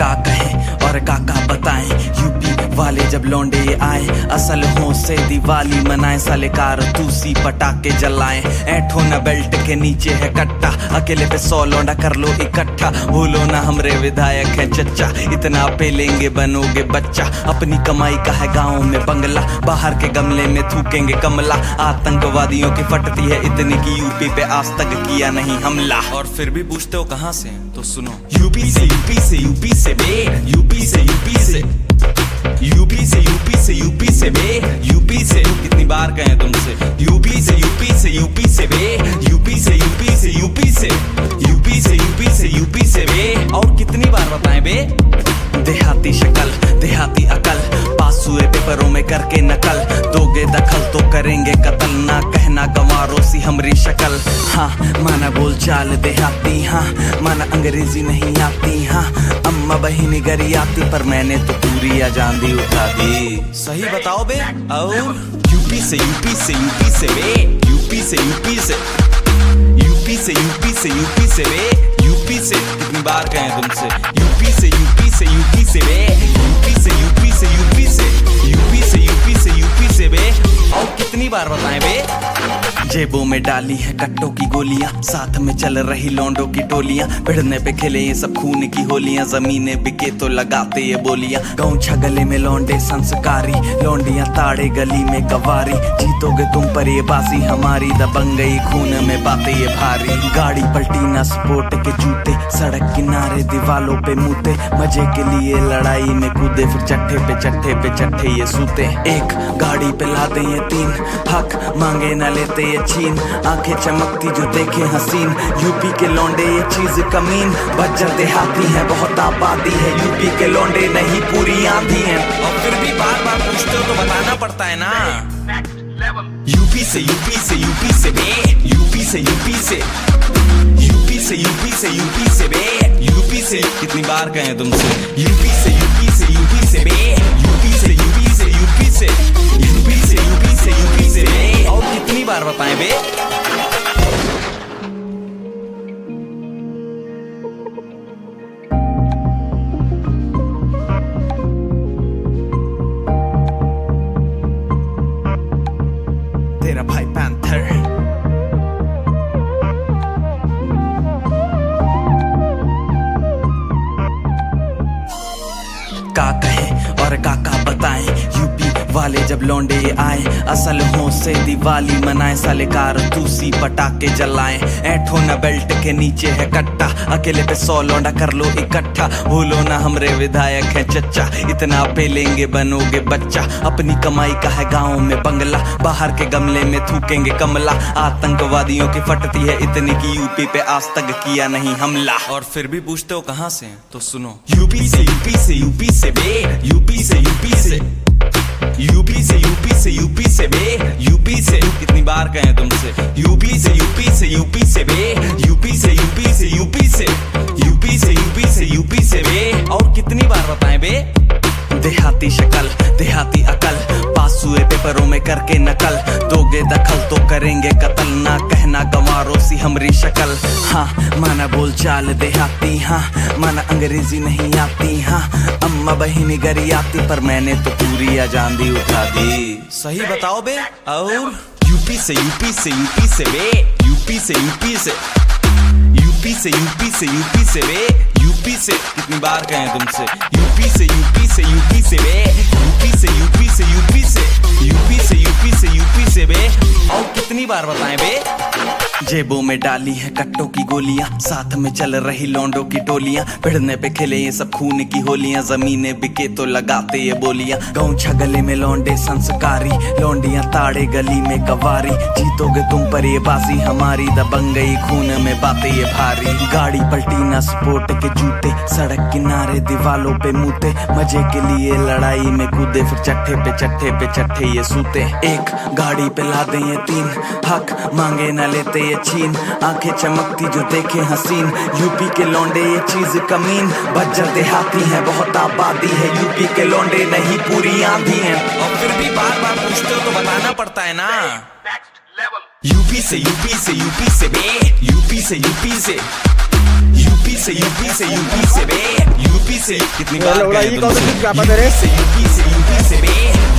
का कहें और काका बताएं, यूपी वाले जब लौंडे आए असल हों से दिवाली मनाएं, साले कारतूसी पटाखे जलाएं, ऐठो न बेल्ट के नीचे है कट्टा, अकेले पे 100 लौंडा कर लो इकट्ठा, भूलो ना हमरे विधायक है चच्चा, इतना पे लेंगे बनोगे बच्चा, अपनी कमाई का है गाँव में बंगला, बाहर के गमले में थूकेंगे कमला, आतंकवादियों की फटती है इतनी की यूपी पे आज तक किया नहीं हमला। और फिर भी पूछते हो कहाँ से, तो सुनो, यूपी से यूपी से यूपी से बे, यूपी से यूपी से यूपी से यूपी से यूपी से बे, यूपी से कितनी बार कहें तुमसे, यूपी से यूपी से यूपी से बे, यूपी से यूपी से यूपी से यूपी से यूपी से यूपी से बे, और कितनी बार बताएं बे। देहाती शक्ल देहाती अकल, पास हुए पेपरों में करके नकल, दोगे दखल तो करेंगे कत्ल, ना कहना गंवारों सी हमरी शक्ल। हाँ माना बोल चाल देहाती, हाँ माना अंग्रेजी नहीं आती, हाँ अम्मा बहिनी गरी आती, पर मैंने तो पूरी आजादी उठा दी। सही बताओ बे। और यूपी से यूपी से यूपी से बे, यूपी से यूपी से यूपी से यूपी से यूपी से बे, यूपी से कितनी बार कहें तुमसे, यूपी से यूपी से यूपी से बे, यूपी से यूपी से यूपी से यूपी से यूपी से यूपी से बे, और कितनी बार बताएं बे। जेबों में डाली है कट्टों की गोलियां, साथ में चल रही लौंडों की टोलियां, भिड़ने पे खेले ये सब खून की होलियां, जमीनें बिके तो लगाते ये बोलियां, गाँव छगले में लौंडे संस्कारी, लौंडियां ताड़े गली में कवारी, जीतोगे तुम पर ये बाजी हमारी, दबंग गई खून में बातें ये भारी, गाड़ी पलटी ना स्पोर्ट के जूते, सड़क किनारे दीवालों पे मूते, मजे के लिए लड़ाई में कूदे, फिर चट्टे ये सूते, एक गाड़ी पे लाते ये 3, हक मांगे ना लेते ये छीन, आंखें चमकती जो देखे हसीन, यूपी के लौंडे ये चीज कमीन, बज्जर देहाती है बहुत आबादी है, यूपी के लौंडे नहीं पूरी आंधी है। और फिर भी बार बार पूछते हो तो बताना पड़ता है ना। यूपी से यूपी से यूपी से बे, यूपी से यूपी से यूपी से यूपी से यूपी से बे, यूपी से कितनी बार कहें तुमसे, यूपी से यूपी से यूपी से बे, यूपी से यूपी से यूपी से यूपी से यूपी से यूपी से बे, और कितनी बार बताएं बे। तेरा भाई पैंथर का कहें और काका बताएं, यूपी वाले जब लौंडे आए असल हों से दिवाली मनाएं, साले कारतूसी पटाखे जलाएं, ऐठो न बेल्ट के नीचे है कट्टा, अकेले पे 100 लौंडा कर लो इकट्ठा, भूलो ना हमरे विधायक है चच्चा, इतना पे लेंगे बनोगे बच्चा, अपनी कमाई का है गाँव में बंगला, बाहर के गमले में थूकेंगे कमला, आतंकवादियों की फटती है इतनी की यूपी पे आज तक किया नहीं हमला। और फिर भी पूछते हो कहाँ से, तो सुनो, यूपी से यूपी से यूपी से बे, यूपी से यूपी से यूपी से यूपी से यूपी से बे, यूपी से कितनी बार कहें तुमसे, यूपी से यूपी से यूपी से बे, यूपी से यूपी से यूपी से यूपी से यूपी से यूपी से बे, और कितनी बार बताएं बे। देहाती शक्ल देहाती अकल, पास हुए पेपरों में करके नकल, दोगे दखल तो करेंगे कत्ल, ना कहना गंवारों सी हमरी शक्ल। हाँ माना बोल चाल देहाती, हाँ माना अंग्रेजी नहीं आती, हाँ अम्मा बहिनी गरी आती, पर मैंने तो पूरी आजादी उठा दी। सही बताओ बे। और यूपी से यूपी से यूपी से बे, यूपी से यूपी से यूपी से यूपी से यूपी से बे, यूपी से कितनी बार कहें तुमसे, यूपी से यूपी से यूपी से बे, यूपी से यूपी से यूपी से यूपी से यूपी से यूपी से बे, और कितनी बार बताएं बे। जेबों में डाली है कट्टों की गोलियां, साथ में चल रही लौंडों की टोलियां, भिड़ने पे खेले ये सब खून की होलियां, जमीनें बिके तो लगाते ये बोलियां, गाँव छगले में लौंडे संस्कारी, लौंडियां ताड़े गली में कवारी, जीतोगे तुम पर ये बाजी हमारी, दबंग गई खून में बातें ये भारी, गाड़ी पलटी ना स्पोर्ट के जूते, सड़क किनारे दीवालों पे मूते, मजे के लिए लड़ाई में कूदे, फिर चट्टे ये सूते, एक गाड़ी पे ला दे ये 3, हक मांगे ना लेते ये छीन, आंखें चमकती जो देखे हसीन, यूपी के लौंडे ये चीज कमीन, बज्जर देहाती है बहुत आबादी है, यूपी के लौंडे नहीं पूरी आंधी है। और फिर भी बार बार पूछते हो तो बताना पड़ता है ना। यूपी से यूपी से यूपी से बे, यूपी से यूपी से यूपी से यूपी से यूपी से बे यूपी से कितनी बार ये गए कौन सी तुमसे क्या पता रे? यूपी से यूपी से बे